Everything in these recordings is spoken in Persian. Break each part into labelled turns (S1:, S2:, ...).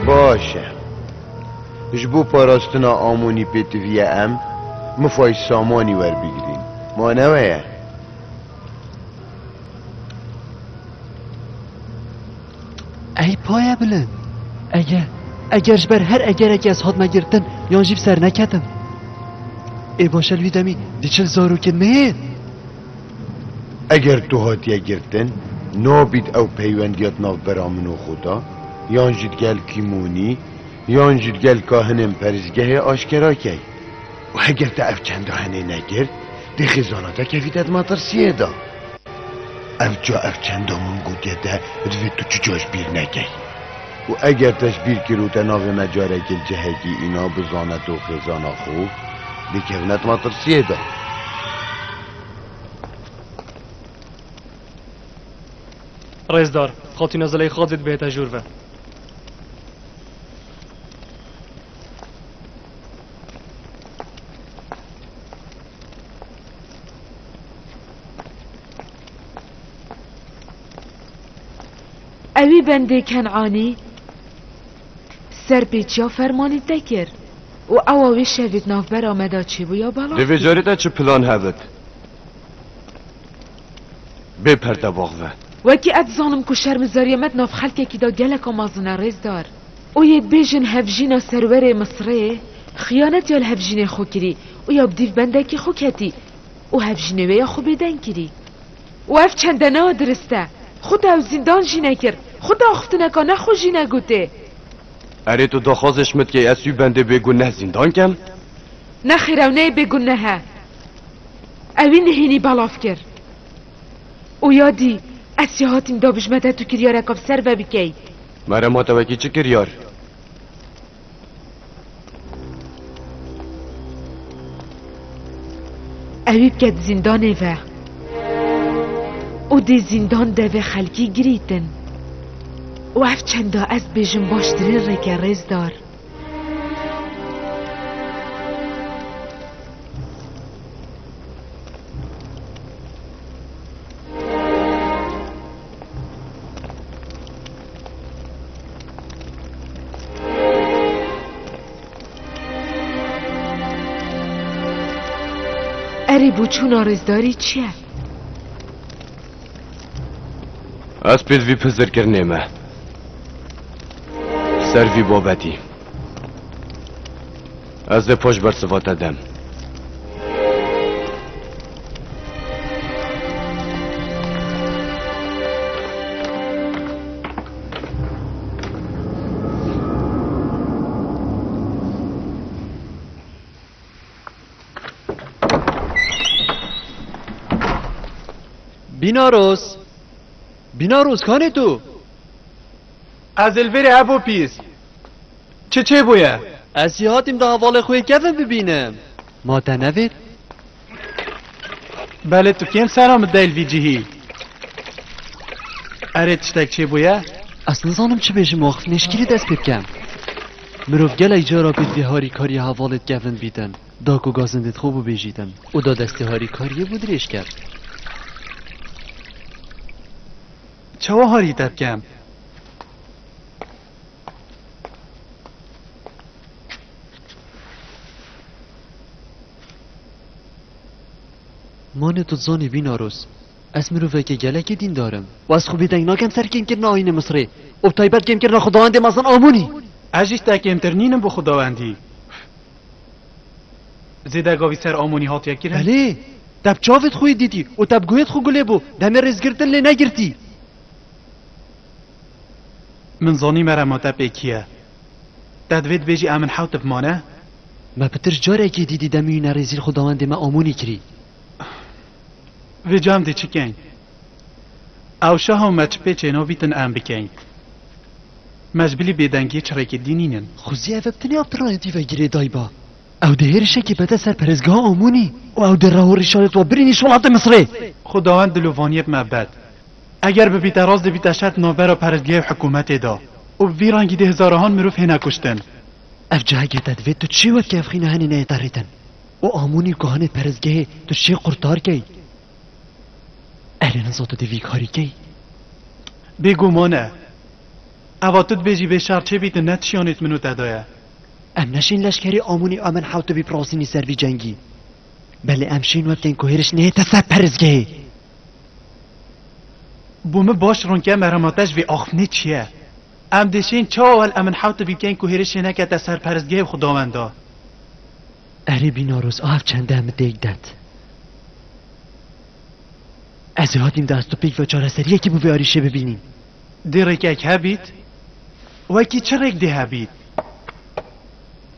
S1: باشه جبو پاراستنا آمونی پیتویه ام مفای سامانی ور بگیرین ما نویه
S2: ای پایه بلند اگرش بر هر اگه از هاد مگرتن یان جیب سر نکتم ای باشه الویدمی دیچل زارو که نه
S1: اگر تو هاتیه گرتن نابید او پیوندیت ناو برامنو خدا یان جید گل کیمونی یان جید گل کاهنم پرزگه آشکرا کی و اگر تا اف چند هنه نگرد دی خزاناتا کفیدت مطرسیه دا اف جا اف چند همون گوده ده دوی تو چو جاش بیر نگی و اگر تش بیر کروتا ناو مجاره گل جهگی اینا بزانت و خزانا خوب دی کفنت مطرسیه دا
S3: رئیسدار خاطی نزله خودت به تجربه
S4: اوی بنده کنعانی سر پیچیا فرمانی دکر و اوی شوید ناف بر آمده چی بو یا بالا
S5: دوی جاریده چه پلان هفت بپرده باغوه
S4: وکی اد زانم که شرم زاریمت ناف خلکه که دا گلک آمازنه ریز دار او ید بیجن هفجینا سرور مصره خیانت یا الهفجین خو کری و یا بدیف بنده که خو کتی و هفجینه ویا خو بیدن کری و اف چندنه ها درسته خود او زندان جینه کر خود آختنه که نخو جینه گوته
S5: اره تو داخوازش مد که اسوی بنده بگونه زندان کم؟
S4: نخیر او نه بگونه ها اوی نهینی بلاف کر و یادی اسیهاتیم دا بشمده تو کریاره کب سر و بکی
S5: مره ما توکی چه کریار؟
S4: اوی بکد زندانه و دی زندان دوه خلکی گریتن و اف چنده از بیجن باشترین رکه ریز دار اری بوچون آرزداری چیه؟
S5: از پید وی پزر کرنیمه سر وی بابتی از ده پاش بر صفات دم
S2: بیناروز کانه تو
S6: از الویر ابو پیس چه بویه؟
S2: از یهاتیم دا حوال خوی کفن ببینم ما تنوید؟
S6: بله تو کیم سلام دیل وی جهی اره تشتک چه بویه؟
S2: اصلا زانم چه بیشم واقف نشکیلی دست بکم مروف گل ایجارا بید وی هاری کاری حوالت کفن بیدن داکو گازندت خوبو بیجیدم او دا دستی هاری کاریه بود ریش کرد
S6: چه هاری دبکم؟
S2: مانه تو زانی بیناروس از مروفه که گلک دین دارم و از خوبی دنگ ناکم سر کم کرنا آین مصره و تایبت کم کرنا خداوند مازن آمونی
S6: اجیش تکیم ترنینم با خداوندی زیده گاوی سر آمونی هات یک گیره؟
S2: بله تب چاوت خوی دیدی و تب گویت خو گله بو دم رزگرتن لی نگرتی
S6: من زانی مرا ما تب ایکیه تدوید بیجی امن حوت بمانه؟
S2: ما پتر جاره که دیدی دمی نرزیل خداوند ما آمونی کری
S6: وی جام دی چکین او شاه و مچ پیچه نو بیتن ام بکین مجبلی بیدنگی چرکی دینینن
S2: خوزی افبتنی آبترانتی و گیره دایبا او ده هرشه که بده سر پرزگاه آمونی و او ده راه و رشالت و برینی شولات مصره
S6: خداوند دلوانیت مبد اگر به بیتراز ده بیتشت نوبر و پرزگاه حکومت دا و ویرانگی ده هزارهان مروف هنه کشتن
S2: اف جهگه تدوید تو چی وقت که افخینه هنی نیتاریتن و آمونی کهانه پرزگاه تو چی قرطار کی اهل نزاط دوی کاری کی
S6: بگو مانه اواتت بیجی به شرچه بیت نتشانت منو تدایه
S2: ام نشین لشکری آمونی آمن حوت بی پراسینی سر بی جنگی بله امشین وقت این کوهرش نه تسب پرزگه
S6: بومه باش رونکه مراماتش و آخفنه چیه؟ ام دشین چاول امن حوت بی که این کوهرش نکه تسر پرزگه خداوندا
S2: اره بیناروز آف چنده هم دیگ داد از هاتیم دست و پیک و چاره سریه که بو بیاریشه ببینیم
S6: دیرک اک هبید وکی چرک ده هبید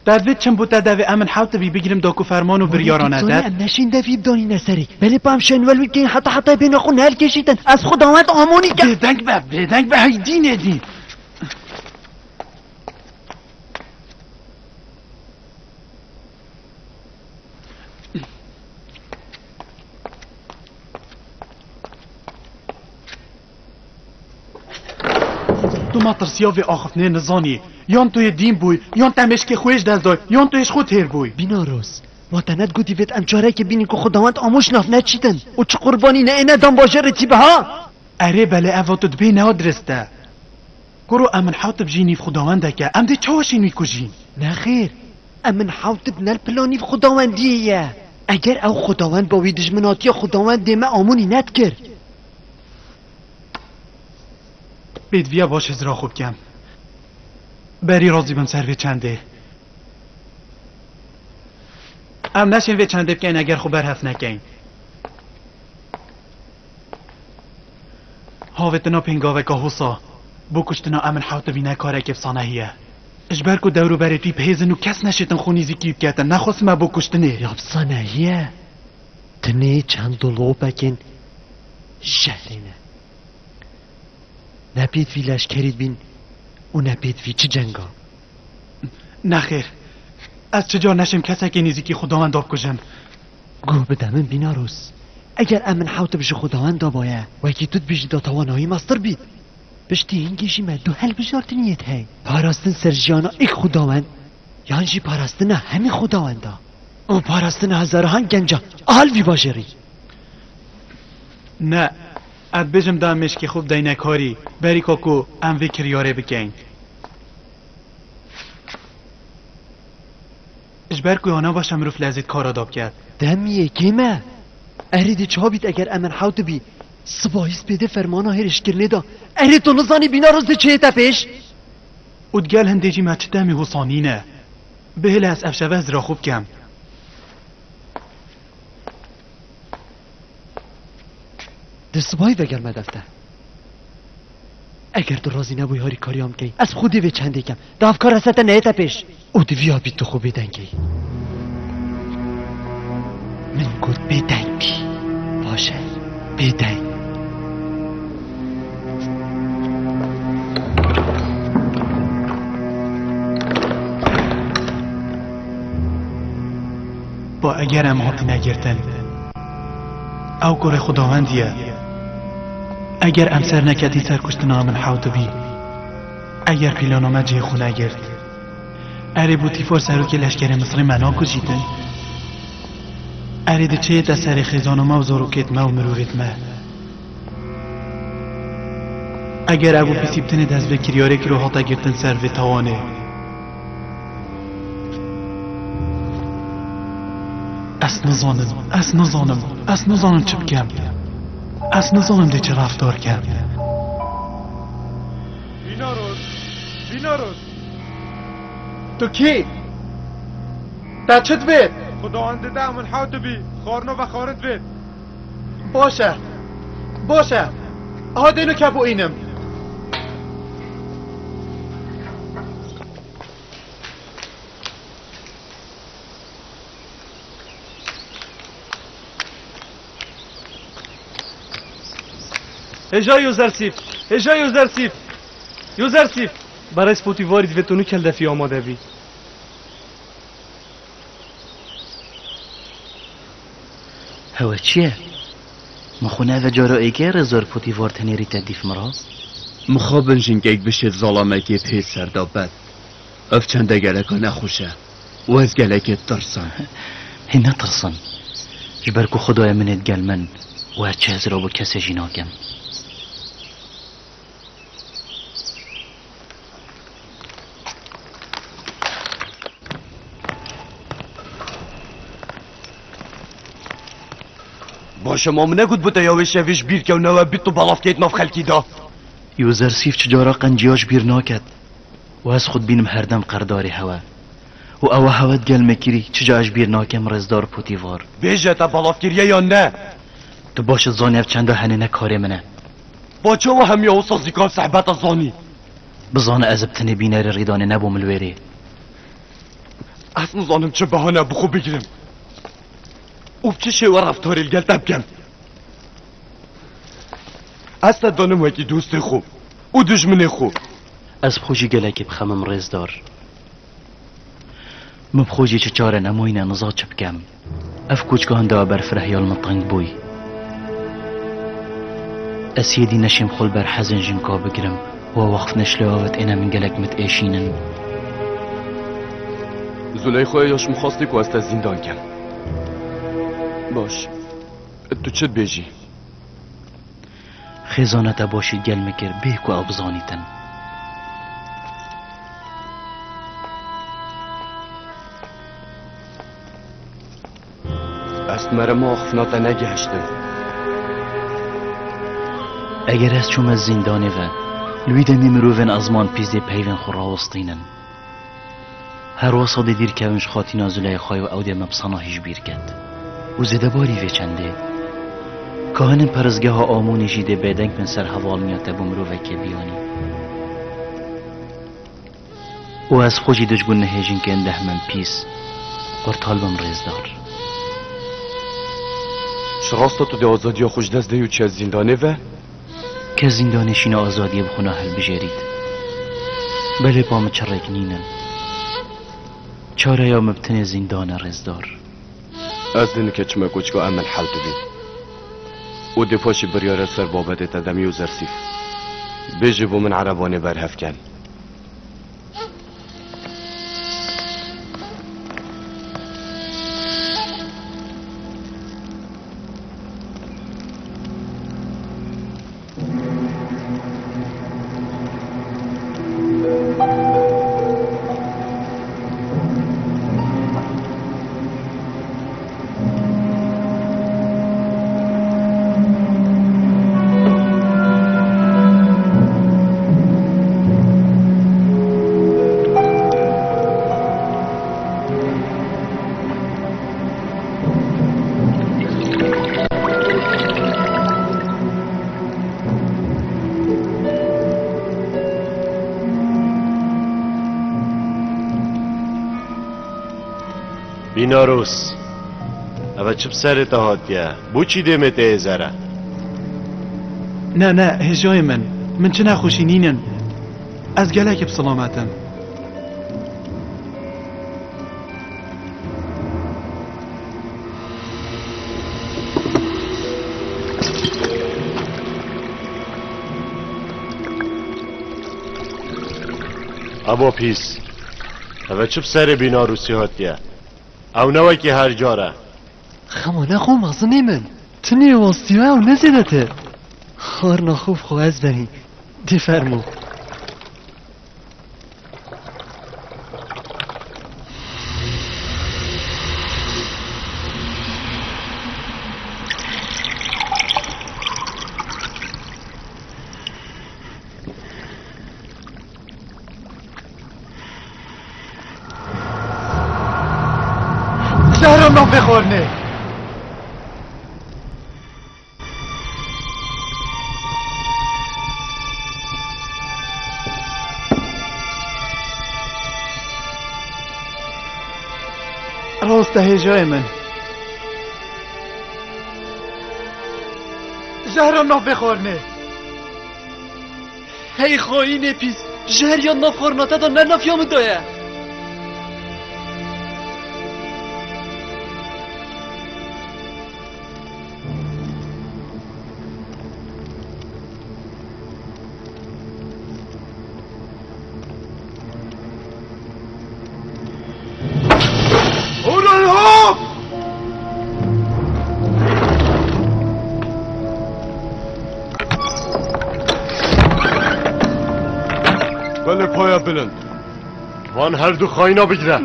S6: دادوید چم بوده دوی امن حوت بی بگیرم داکو فرمان و بریارانه داد
S2: ام نشین دوی بدانی نسری ولی پا هم شنولوی که حتی بین خون هل کشیدن از خداوند آمونی که
S6: بدنگ به های دین دین تو ما ترسیا و آخفنه نزانی یان توی دین بوی یان تمش که خویش دست دای یان تویش خود هیر بوی
S2: بیناروز واتنت گودی وید ام چاره که بینی که خداوند آموش ناف نچیدن و چه قربانی نه اینه دام باشه رتی به ها
S6: اره بله اواتت بی نه درسته گرو امن حوت بجینی و خداونده که ام ده چواشین وی کجین
S2: نه خیر امن حوت بنال پلانی خداوندیه اگر او خداوند با وی دجمناتی خداوند دیمه آمونی ند کرد
S6: بید ویا باش ازرا خوب کم بری راضی بم سر وی چنده ام نشین وی چنده بکن اگر خوب برهف نکن هاوتنا پنگاوه که حسا بو کشتنا امن حوت بی نکاره که افسانه هیه اجبر کو دورو بری توی پیزن و کس نشیتن خونیزی کیب کتن نخواست ما بو کشتنه
S2: یا افسانه هیه تنه چند دلو بکن شهرینه نپید وی لشکری بین و نپید وی چه جنگا
S6: نخیر از چجا نشم کسی که نیزی که خداوند آب کشم
S2: گوه بدمن بیناروز اگر امن حوت بشه خداوند آبایه و اگه توت بشه دا توانایی مستر بید بشتی اینگیشی مدو حل بجارت نیت هی پاراستن سرجیانا ایک خداوند یانجی پاراستن همی خداوندا او پاراستن هزارهان گنجا آل وی باشری
S6: نه اد بجم دامش که خوب دای نکاری بری کاکو ام وی کریاره بکن اجبر کو آنا باشم رو فلزید کار آداب کرد
S2: دمیه کیمه اریدی چها بید اگر امن حوت بی سباییست بیده فرمانا هرش کرنه دا ارید تو نزانی بینا روز ده چه تپش
S6: ادگل هندیجی مچ دمی حسانینه بهل از افشوه از را خوب کم
S2: ده سبایی وگر مدفته اگر تو رازی نبوی هاری کاریام کی از خودی به چنده کم ده افکار هسته نه تپش او دویا بید تو خوبی دنگی من گود بدنگ بی باشه بدنگ
S6: با اگرم هاتی نگرتن او کار خداوندیه اگر ام سر نکتی سر کشتن آمن حوت بی اگر پیلانامه جه خونه گرد اره بوتی فور سرو که لشکر مصر منا کشیدن اره ده چه تا سر خیزانامه و زاروکت ما و مرورت ما اگر ابو پیسیبتن دست به کریاره که رو هاتا گرتن سر و توانه از نزانم چه بکم از نزانم ده چه رفتار کم
S7: بیناروز
S6: تو کی؟ تا چت بید؟
S7: خداوند دامن حوت بی خورنو و خورد بید
S6: باشه ها دینو که بو اینم
S3: هجا یوزرسیف برای سپوتیواری دویتونو کلدفی آماده بی
S8: هوا چیه؟ مخونه و جارو ایگه رزار پوتیوار تنیری تدیف مرا؟
S5: مخابن جنگیک بشه ظلامتی پی سردابد اف چنده گلکا نخوشه و از گلکت ترسن
S8: هی نترسن جبرکو خدای منت گل من و هرچه از را با کسی جناکم
S5: باشه ما نگود بوده یا ویش بیر که نوه بیت تو بالاف کهید ناف خلکی دا
S8: یوزرسیف چجارا قنجیاش بیر ناکد و از خود بینم هردم قرداری هوا و او هوت گل مکری چجاش بیر ناکم رزدار پوتیوار
S5: بیجه تا بالاف کریه یا نه
S8: تو باشد زانی اف چنده هنه نکاری منه
S5: با چه و همی او سازیکان صحبت زانی
S8: بزانه از ابتنی بینر ریدانه نبو ملویری
S5: اصلا زانم چه بهانه بخو بگیرم او چه شی و رفتاری الگل تبکم اصلا دانم وکی دوست خوب او دشمن خوب
S8: از بخوشی گلکی بخمم رزدار مبخوشی چه چاره نموینه نزا چه بکم اف کوچگان دا برفره یال مطنگ بوی اسیدی نشیم خل بر حزن جنکا بگرم و وقف نشلوات اینا من گلک مت ایشینن
S5: زلیخوی یاش مخواستی که از زندان کم باش تو چت بیجی
S8: خزانت باشید گل مکر به کو ابزانیتن
S5: است مرا ما خفناتا نگهشتم
S8: اگر از چوم از زندانه و لویده میمروون ازمان پیزده پیون خور راوستینن هر وصاده دیر کونش خاطی نازوله خواهی و اوده مبصنا هیچ بیر کد و زده باری وی چنده کهن پرزگاه ها آمونی جیده بیدنگ من سر حوال میاته بمروه که بیانی و از خوشی دجگون نهیجین که انده من پیس قرطال بم رزدار
S5: شراستا تو ده آزادی ها خوش دست دیو چی از زندانه و؟
S8: که زندانشین آزادی بخونه حل بجرید بله پام چرک نینن چاره یا مبتن زندان رزدار
S5: از دین که چمه کچکا امن حل بی او دفاشی بریاره سر بابت تدمی و زرسیف بیجی بو من عربانه برهف کن
S1: بیناروس اوه چه بسرت هاتیه بو چی دمت ایزاره
S6: نه هجای من چه نخوشی نینن از گلک بسلامتم
S1: ابا پیس اوه چه بسر بیناروسی هاتیه او نوی که هر جاره
S2: خما نخو مازنی من تنی واسطیوه او نزیدته خار نخوب خو از بری دی فرمو
S6: زهرم نام بخورنه راست هجای من زهرم نام بخورنه
S2: هی خواهی نپیس جهر یا ناف خورناته دا نرناف یا مدایه
S1: بله پایا بلند وان هر دو خواهینا بگیره